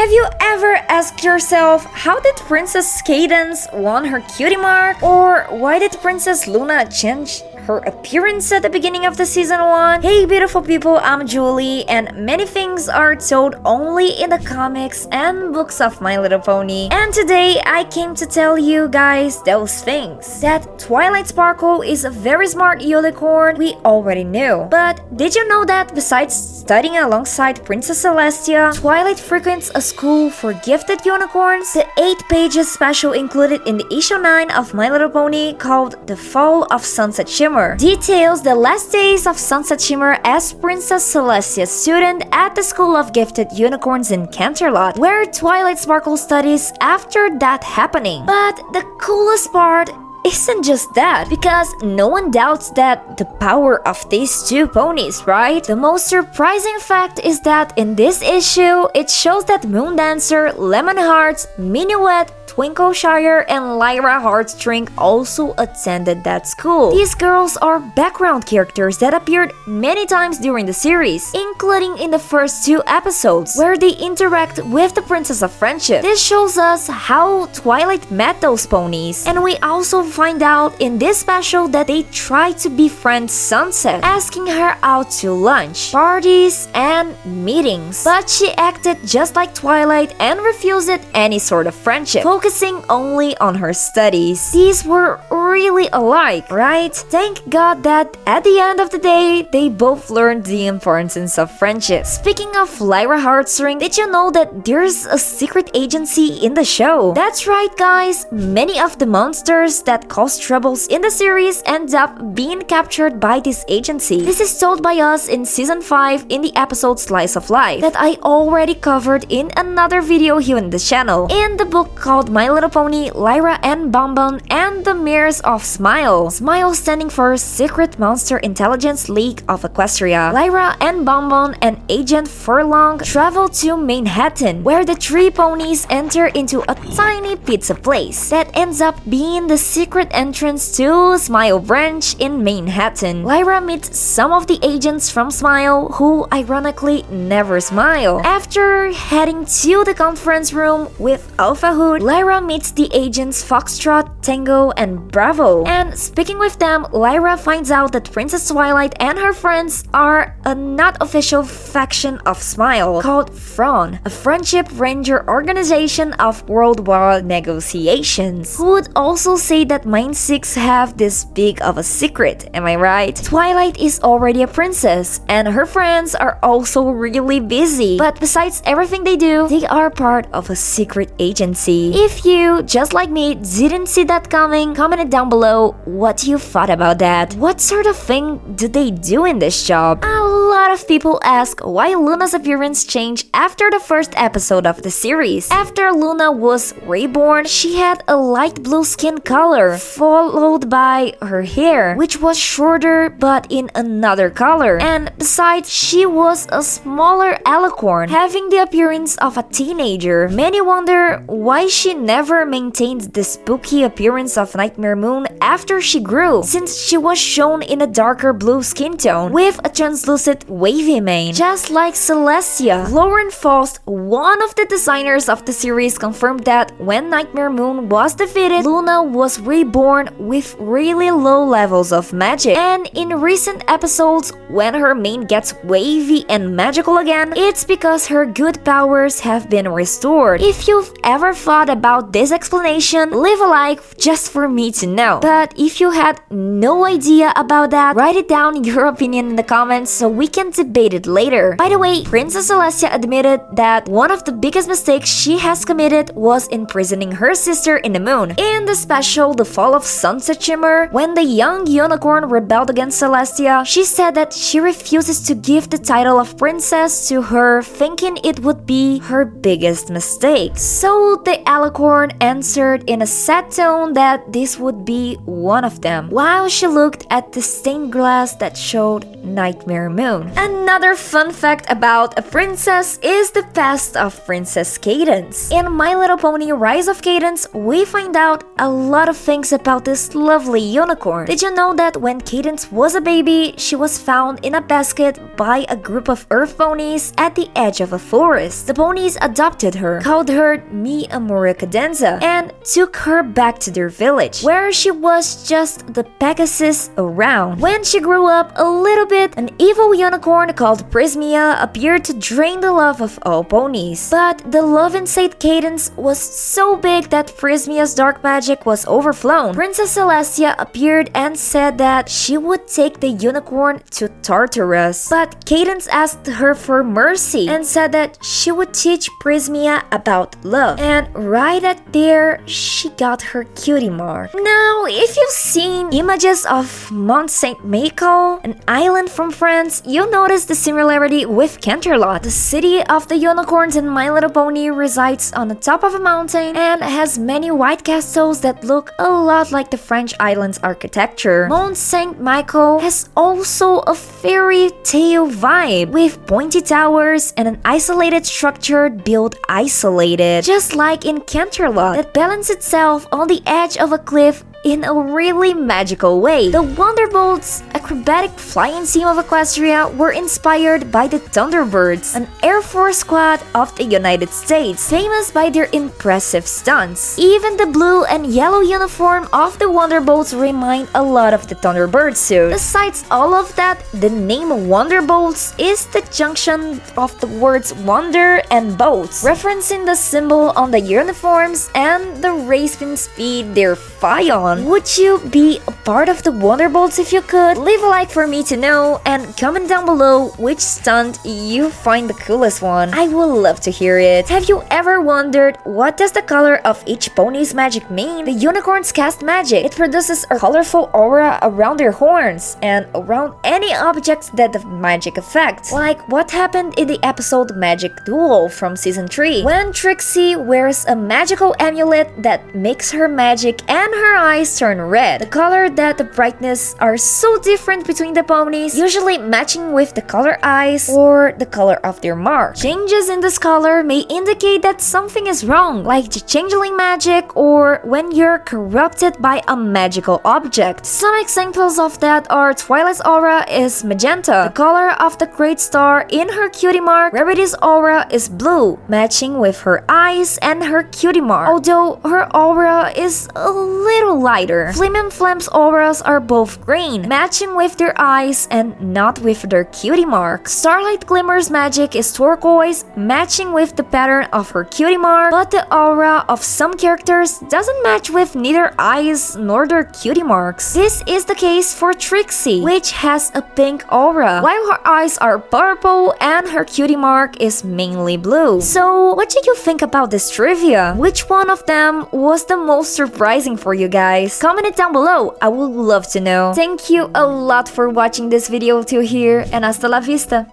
Have you ever asked yourself, how did Princess Cadance won her cutie mark? Or why did Princess Luna change her appearance at the beginning of the season 1? Hey beautiful people, I'm Julie, and many things are told only in the comics and books of My Little Pony. And today I came to tell you guys those things. That Twilight Sparkle is a very smart unicorn, we already knew. But did you know that besides studying alongside Princess Celestia, Twilight frequents a school for gifted unicorns? The 8 pages special included in the issue 9 of My Little Pony called The Fall of Sunset Shimmer details the last days of Sunset Shimmer as Princess Celestia's student at the School of Gifted Unicorns in Canterlot, where Twilight Sparkle studies after that happening. But the coolest part isn't just that, because no one doubts that the power of these 2 ponies, right? The most surprising fact is that in this issue, it shows that Moon Dancer, Lemon Hearts, Minuet, Twinkleshire, and Lyra Heartstring also attended that school. These girls are background characters that appeared many times during the series, including in the first 2 episodes, where they interact with the Princess of Friendship. This shows us how Twilight met those ponies, and we also find out in this special that they tried to befriend Sunset, asking her out to lunch, parties, and meetings. But she acted just like Twilight and refused any sort of friendship, focusing only on her studies. These were really alike, right? Thank God that at the end of the day, they both learned the importance of friendship. Speaking of Lyra Heartstring, did you know that there's a secret agency in the show? That's right, guys. Many of the monsters that cause troubles in the series end up being captured by this agency. This is told by us in season 5 in the episode Slice of Life that I already covered in another video here on the channel. In the book called My Little Pony, Lyra and Bonbon and the Mirrors of Smile. Smile standing for Secret Monster Intelligence League of Equestria. Lyra and Bonbon and Agent Furlong travel to Manhattan, where the 3 ponies enter into a tiny pizza place that ends up being the secret entrance to Smile Branch in Manhattan. Lyra meets some of the agents from Smile who ironically never smile. After heading to the conference room with Alpha Hood, Lyra meets the agents Foxtrot, Tango, and Bravo. And speaking with them, Lyra finds out that Princess Twilight and her friends are a not official faction of Smile called FRON, a Friendship Ranger organization of worldwide negotiations. Who would also say that Mind 6 have this big of a secret, am I right? Twilight is already a princess, and her friends are also really busy. But besides everything they do, they are part of a secret agency. If you, just like me, didn't see that coming, comment it down below what you thought about that. What sort of thing do they do in this job? A lot of people ask why Luna's appearance changed after the first episode of the series. After Luna was reborn, she had a light blue skin color, followed by her hair, which was shorter but in another color. And besides, she was a smaller alicorn, having the appearance of a teenager. Many wonder why she never maintained the spooky appearance of Nightmare Moon after she grew, since she was shown in a darker blue skin tone with a translucent wavy mane. Just like Celestia, Lauren Faust, one of the designers of the series, confirmed that when Nightmare Moon was defeated, Luna was reborn with really low levels of magic. And in recent episodes, when her mane gets wavy and magical again, it's because her good powers have been restored. If you've ever thought about this explanation, leave a like just for me to know. But if you had no idea about that, write it down your opinion in the comments so we can debate it later. By the way, Princess Celestia admitted that one of the biggest mistakes she has committed was imprisoning her sister in the moon. In the special The Fall of Sunset Shimmer, when the young unicorn rebelled against Celestia, she said that she refuses to give the title of princess to her, thinking it would be her biggest mistake. So the alicorn answered in a sad tone that this would would be one of them, while she looked at the stained glass that showed Nightmare Moon. Another fun fact about a princess is the past of Princess Cadance. In My Little Pony Rise of Cadance, we find out a lot of things about this lovely unicorn. Did you know that when Cadance was a baby, she was found in a basket by a group of earth ponies at the edge of a forest? The ponies adopted her, called her Mi Amore Cadenza, and took her back to their village, where she was just the Pegasus around. When she grew up a little bit, an evil unicorn called Prismia appeared to drain the love of all ponies. But the love inside Cadance was so big that Prismia's dark magic was overflown. Princess Celestia appeared and said that she would take the unicorn to Tartarus. But Cadance asked her for mercy and said that she would teach Prismia about love. And right at there, she got her cutie mark. Now, if you've seen images of Mont Saint-Michel, an island from France, you'll notice the similarity with Canterlot. The city of the unicorns in My Little Pony resides on the top of a mountain and has many white castles that look a lot like the French island's architecture. Mont Saint-Michel has also a fairy tale vibe, with pointy towers and an isolated structure built isolated, just like in Canterlot, that balance itself on the edge of a cliff in a really magical way. The Wonderbolts' acrobatic flying team of Equestria were inspired by the Thunderbirds, an Air Force squad of the United States, famous by their impressive stunts. Even the blue and yellow uniform of the Wonderbolts remind a lot of the Thunderbird suit. Besides all of that, the name Wonderbolts is the junction of the words wonder and bolts, referencing the symbol on the uniforms and the racing speed they fly on. Would you be a part of the Wonderbolts if you could? Leave a like for me to know and comment down below which stunt you find the coolest one. I would love to hear it. Have you ever wondered what does the color of each pony's magic mean? The unicorns cast magic. It produces a colorful aura around their horns and around any objects that the magic affects. Like what happened in the episode Magic Duel from season 3, when Trixie wears a magical amulet that makes her magic and her eyes turn red. The color that the brightness are so different between the ponies, usually matching with the color eyes or the color of their mark. Changes in this color may indicate that something is wrong, like the changeling magic or when you're corrupted by a magical object. Some examples of that are Twilight's aura is magenta, the color of the great star in her cutie mark. Rarity's aura is blue, matching with her eyes and her cutie mark, although her aura is a little lighter. Flim and Flam's auras are both green, matching with their eyes and not with their cutie mark. Starlight Glimmer's magic is turquoise, matching with the pattern of her cutie mark, but the aura of some characters doesn't match with neither eyes nor their cutie marks. This is the case for Trixie, which has a pink aura, while her eyes are purple and her cutie mark is mainly blue. So, what did you think about this trivia? Which one of them was the most surprising for you guys? Comment it down below, I would love to know. Thank you a lot for watching this video till here, and hasta la vista!